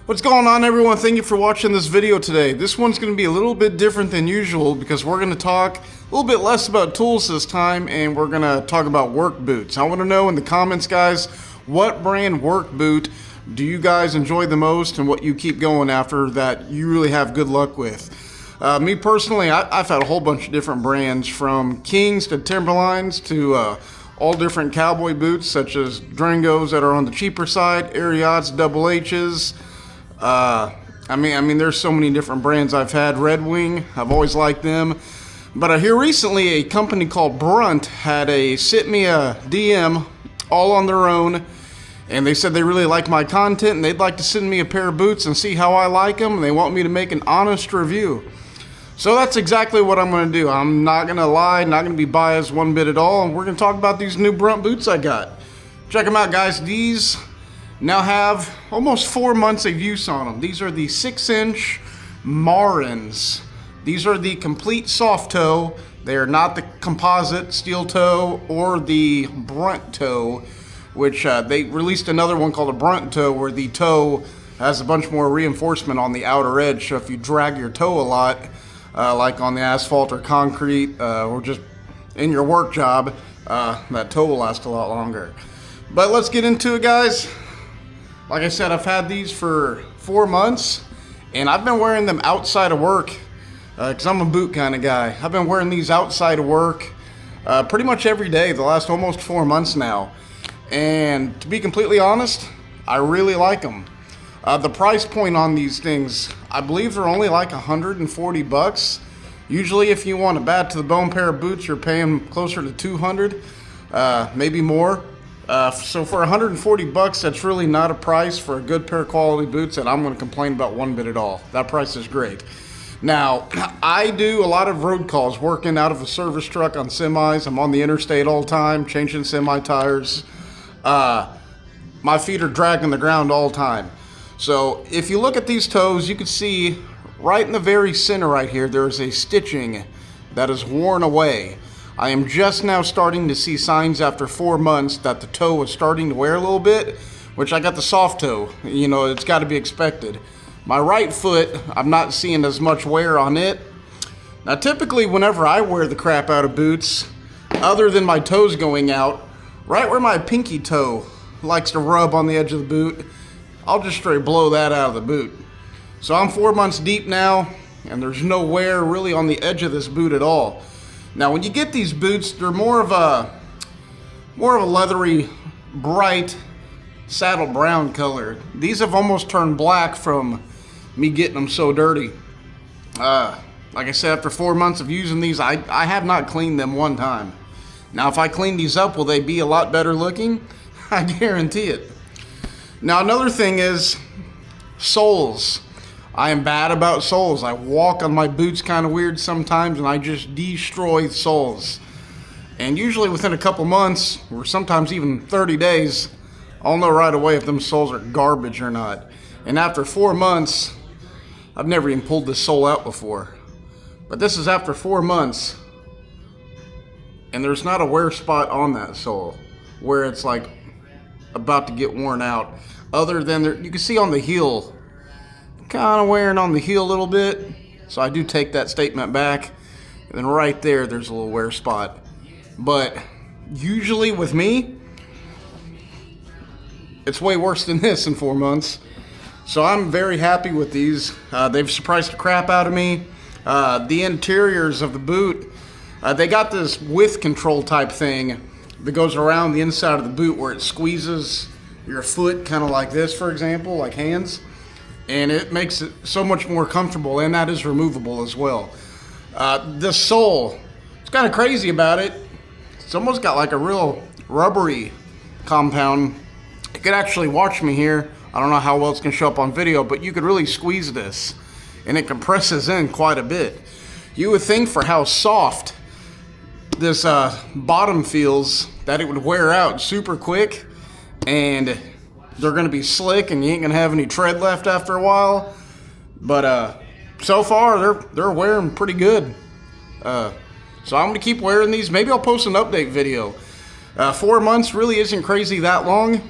What's going on, everyone? Thank you for watching this video today. This one's going to be a little bit different than usual because we're going to talk a little bit less about tools this time and we're going to talk about work boots. I want to know in the comments, guys, what brand work boot do you guys enjoy the most and what you keep going after that you really have good luck with. Me personally, I've had a whole bunch of different brands, from Kings to Timberlines to all different cowboy boots such as Drangos that are on the cheaper side, Ariats, Double H's. I mean, there's so many different brands I've had. Red Wing, I've always liked them. But here recently, a company called BRUNT had sent me a DM all on their own, and they said they really like my content and they'd like to send me a pair of boots and see how I like them, and they want me to make an honest review. So that's exactly what I'm going to do. I'm not going to lie, not going to be biased one bit at all, and we're going to talk about these new BRUNT boots I got. Check them out, guys. These now have almost 4 months of use on them. These are the 6-inch Marins. These are the complete soft toe. They are not the composite steel toe or the BRUNT toe, which they released another one called a BRUNT toe, where the toe has a bunch more reinforcement on the outer edge. So if you drag your toe a lot, like on the asphalt or concrete, or just in your work job, that toe will last a lot longer. But let's get into it, guys. Like I said, I've had these for 4 months, and I've been wearing them outside of work, because I'm a boot kind of guy. I've been wearing these outside of work pretty much every day the last almost 4 months now. And to be completely honest, I really like them. The price point on these things, I believe they're only like 140 bucks. Usually if you want a bad to the bone pair of boots, you're paying closer to 200, maybe more. So for 140 bucks, that's really not a price for a good pair of quality boots that I'm going to complain about one bit at all. That price is great. Now, I do a lot of road calls, working out of a service truck on semis. I'm on the interstate all the time, changing semi tires. My feet are dragging the ground all the time. So if you look at these toes, you can see right in the very center right here, there's a stitching that is worn away. I am just now starting to see signs after 4 months that the toe is starting to wear a little bit, which I got the soft toe. You know, it's got to be expected. My right foot, I'm not seeing as much wear on it. Now, typically, whenever I wear the crap out of boots, other than my toes going out, right where my pinky toe likes to rub on the edge of the boot, I'll just straight blow that out of the boot. So I'm 4 months deep now, and there's no wear really on the edge of this boot at all. Now, when you get these boots, they're more of a leathery, bright, saddle brown color. These have almost turned black from me getting them so dirty. Like I said, after 4 months of using these, I have not cleaned them one time. Now, if I clean these up, will they be a lot better looking? I guarantee it. Now, another thing is soles. I am bad about soles. I walk on my boots kind of weird sometimes, and I just destroy soles. And usually within a couple months, or sometimes even 30 days, I'll know right away if them soles are garbage or not. And after 4 months, I've never even pulled this sole out before. But this is after 4 months, and there's not a wear spot on that sole where it's like about to get worn out. Other than you can see on the heel, kind of wearing on the heel a little bit, so I do take that statement back. And then right there's a little wear spot. But usually with me, it's way worse than this in 4 months. So I'm very happy with these. They've surprised the crap out of me. The interiors of the boot, they got this width control type thing that goes around the inside of the boot where it squeezes your foot kind of like this, for example, like hands. And it makes it so much more comfortable, and that is removable as well. The sole, it's kind of crazy about it. It's almost got like a real rubbery compound. You could actually watch me here. I don't know how well it's going to show up on video, but you could really squeeze this, and it compresses in quite a bit. You would think for how soft this bottom feels that it would wear out super quick, and they're going to be slick and you ain't going to have any tread left after a while. But so far, they're wearing pretty good. So I'm going to keep wearing these. Maybe I'll post an update video. 4 months really isn't crazy that long.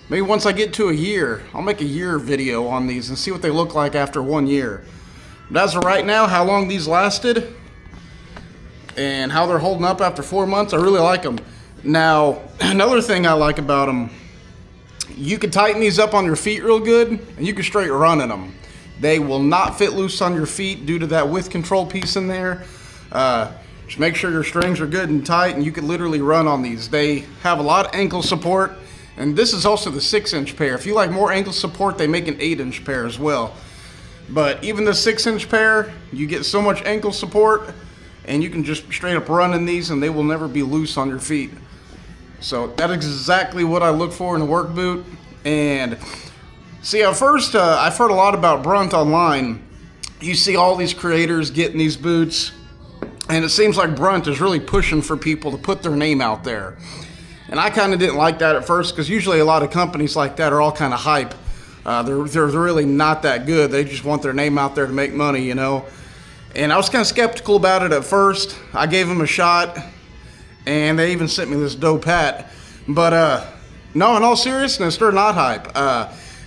Maybe once I get to a year, I'll make a year video on these and see what they look like after 1 year. But as of right now, how long these lasted and how they're holding up after 4 months, I really like them. Now, another thing I like about them, you can tighten these up on your feet real good and you can straight run in them. They will not fit loose on your feet due to that width control piece in there. Just make sure your strings are good and tight and you can literally run on these. They have a lot of ankle support, and this is also the 6-inch pair. If you like more ankle support, they make an 8-inch pair as well. But even the 6-inch pair, you get so much ankle support and you can just straight up run in these and they will never be loose on your feet. So that is exactly what I look for in a work boot. And see, at first, I've heard a lot about BRUNT online. You see all these creators getting these boots, and it seems like BRUNT is really pushing for people to put their name out there. And I kind of didn't like that at first, because usually a lot of companies like that are all kind of hype. They're really not that good. They just want their name out there to make money, you know. And I was kind of skeptical about it at first. I gave them a shot, and they even sent me this dope hat. But no, in all seriousness, they're not hype.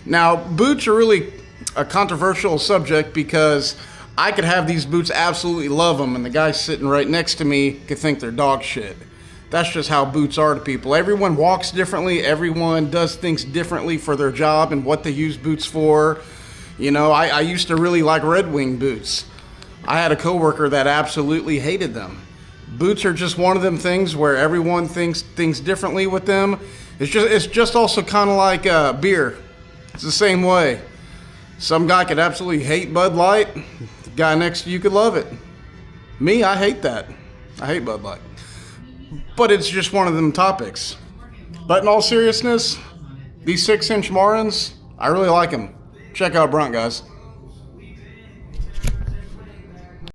Now, boots are really a controversial subject because I could have these boots, absolutely love them, and the guy sitting right next to me could think they're dog shit. That's just how boots are to people. Everyone walks differently. Everyone does things differently for their job and what they use boots for. You know, I used to really like Red Wing boots. I had a coworker that absolutely hated them. Boots are just one of them things where everyone thinks things differently with them. It's just also kind of like beer. It's the same way. Some guy could absolutely hate Bud Light. The guy next to you could love it. Me, I hate that. I hate Bud Light. But it's just one of them topics. But in all seriousness, these 6-inch Marins, I really like them. Check out BRUNT, guys.